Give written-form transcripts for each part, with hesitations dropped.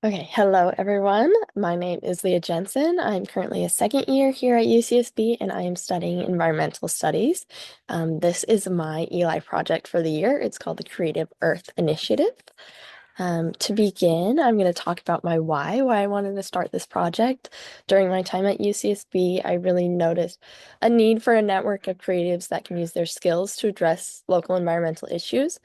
Okay, hello everyone. My name is Leah Jensen. I'm currently a second year here at UCSB and I am studying environmental studies. This is my Eli project for the year. It's called the Creative Earth Initiative. To begin, I'm going to talk about my why I wanted to start this project. During my time at UCSB, I really noticed a need for a network of creatives that can use their skills to address local environmental issues.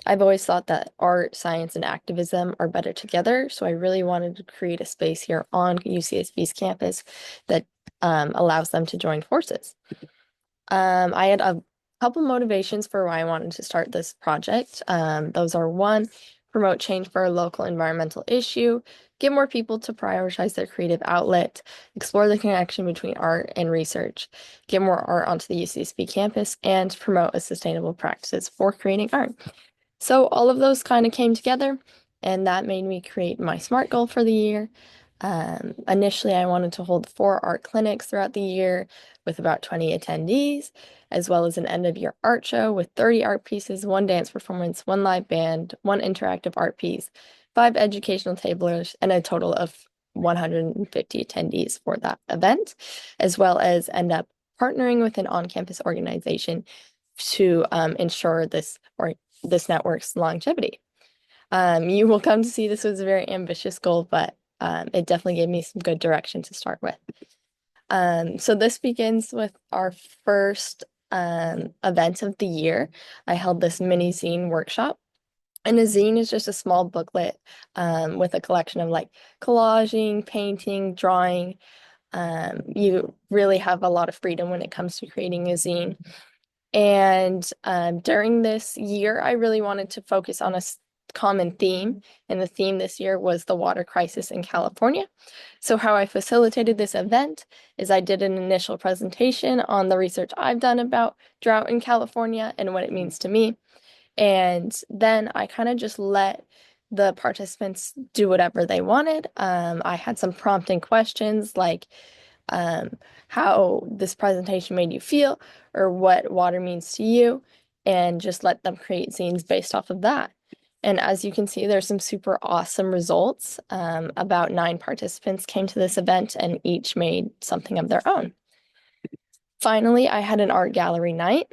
I've always thought that art, science, and activism are better together, so I really wanted to create a space here on UCSB's campus that allows them to join forces. I had a couple motivations for why I wanted to start this project. Those are one, promote change for a local environmental issue, get more people to prioritize their creative outlet, explore the connection between art and research, get more art onto the UCSB campus, and promote a sustainable practices for creating art. So all of those kind of came together, and that made me create my SMART goal for the year. Initially, I wanted to hold 4 art clinics throughout the year with about 20 attendees, as well as an end of year art show with 30 art pieces, 1 dance performance, 1 live band, 1 interactive art piece, 5 educational tablers, and a total of 150 attendees for that event, as well as end up partnering with an on-campus organization to ensure this network's longevity. You will come to see this was a very ambitious goal, but it definitely gave me some good direction to start with. So this begins with our first event of the year. I held this mini zine workshop. And a zine is just a small booklet with a collection of like collaging, painting, drawing. You really have a lot of freedom when it comes to creating a zine. And during this year, I really wanted to focus on a common theme. And the theme this year was the water crisis in California. So, how I facilitated this event is I did an initial presentation on the research I've done about drought in California and what it means to me. And then I kind of just let the participants do whatever they wanted. I had some prompting questions like, um, how this presentation made you feel or what water means to you, and just let them create scenes based off of that. And as you can see, there's some super awesome results. About 9 participants came to this event and each made something of their own. Finally, I had an art gallery night.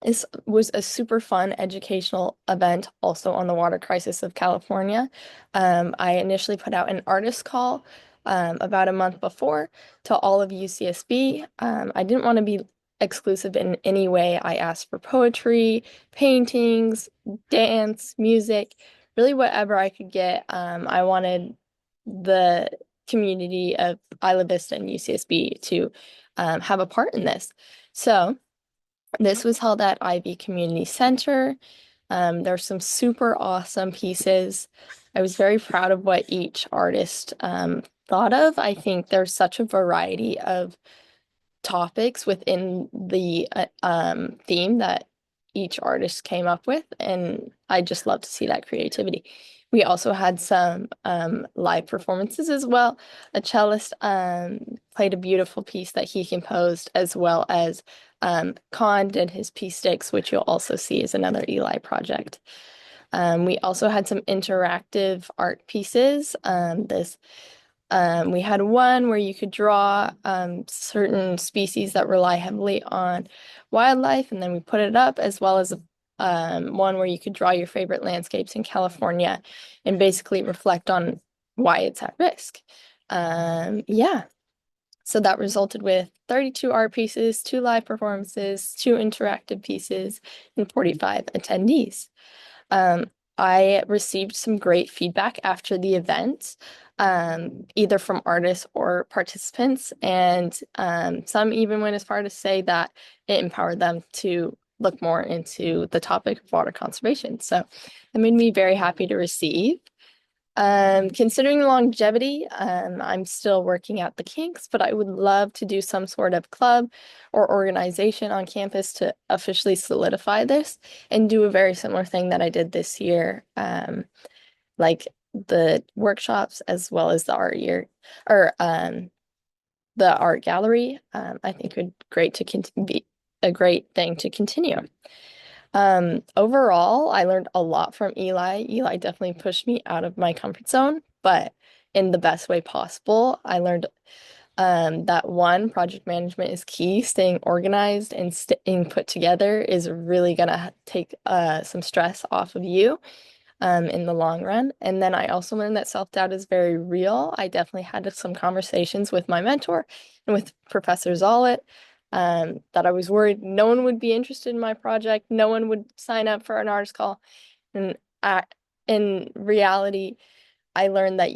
This was a super fun educational event also on the water crisis of California. I initially put out an artist call about a month before to all of UCSB. I didn't want to be exclusive in any way. I asked for poetry, paintings, dance, music, really whatever I could get. I wanted the community of Isla Vista and UCSB to have a part in this. So this was held at Ivy Community Center. There's some super awesome pieces. I was very proud of what each artist thought of. I think there's such a variety of topics within the theme that each artist came up with, and I just love to see that creativity. We also had some live performances as well. A cellist played a beautiful piece that he composed, as well as Khan did his Pea Sticks, which you'll also see is another Eli project. We also had some interactive art pieces. We had one where you could draw certain species that rely heavily on wildlife, and then we put it up, as well as one where you could draw your favorite landscapes in California and basically reflect on why it's at risk. Yeah. So that resulted with 32 art pieces, 2 live performances, 2 interactive pieces, and 45 attendees. I received some great feedback after the event, either from artists or participants, and some even went as far to say that it empowered them to look more into the topic of water conservation. So that made me very happy to receive. Considering longevity, I'm still working out the kinks, but I would love to do some sort of club or organization on campus to officially solidify this and do a very similar thing that I did this year, like the workshops as well as the art year or the art gallery. I think would be a great thing to continue. Overall, I learned a lot from Eli. Eli definitely pushed me out of my comfort zone but in the best way possible. I learned that one, project management is key. Staying organized and staying put together is really gonna take some stress off of you in the long run. And then I also learned that self-doubt is very real. I definitely had some conversations with my mentor and with Professor Zollett that I was worried no one would be interested in my project, no one would sign up for an artist call. And in reality, I learned that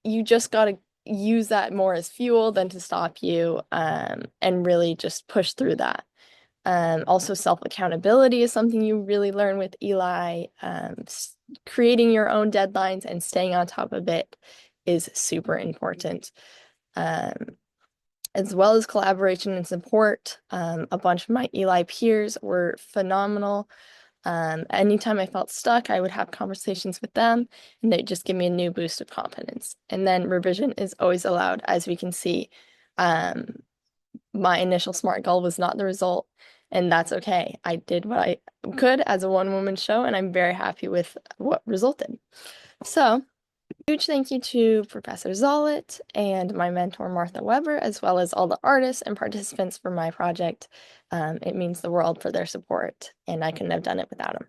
you just got to use that more as fuel than to stop you and really just push through that. Also, self-accountability is something you really learn with Eli. Creating your own deadlines and staying on top of it is super important. Um, as well as collaboration and support. A bunch of my Eli peers were phenomenal. Anytime I felt stuck, I would have conversations with them and they'd just give me a new boost of confidence. And then revision is always allowed, as we can see. My initial SMART goal was not the result, and that's okay. I did what I could as a one-woman show, and I'm very happy with what resulted. So, huge thank you to Professor Zollett and my mentor Martha Weber, as well as all the artists and participants for my project. It means the world for their support, and I couldn't have done it without them.